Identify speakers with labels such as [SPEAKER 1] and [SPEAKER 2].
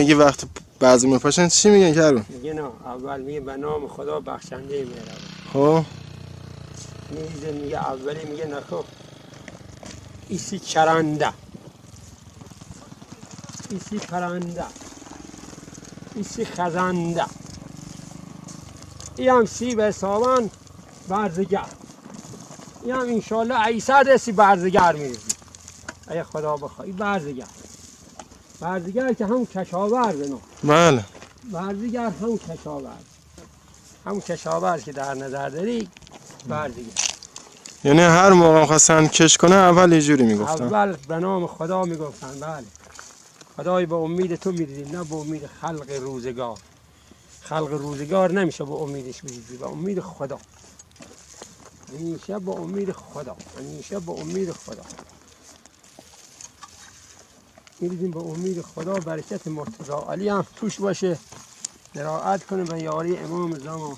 [SPEAKER 1] میگی وقت بعضی میپاشن چی میگن کرون؟
[SPEAKER 2] میگه نه، اول میگه به نام خدا بخشنده مهربان.
[SPEAKER 1] خب
[SPEAKER 2] میگه اولی میگه نخو ایسی چرنده، ایسی پرنده، ایسی خزنده، ای هم سیب حسابان برزگر، ای هم انشالله عیصد اسی برزگر میرزی اگه خدا بخواه. برزگر که همون کشاورز نه،
[SPEAKER 1] بله
[SPEAKER 2] برزگر همون کشاورز، همون کشاورز که در نظر داری برزگر.
[SPEAKER 1] یعنی هر موقع خواستن کش کنه اول یه جوری میگفتن.
[SPEAKER 2] اول به نام خدا میگفتن. بله، خدای به امید تو میریزی، نه به امید خلق روزگار. خلق روزگار نمیشه به امیدش میریزی، به امید خدا. همیشه به امید خدا، همیشه به امید خدا میریزیم، به امید خدا. برکت مرتضی علی هم توش باشه، قرائت کنه به یاری امام زمان.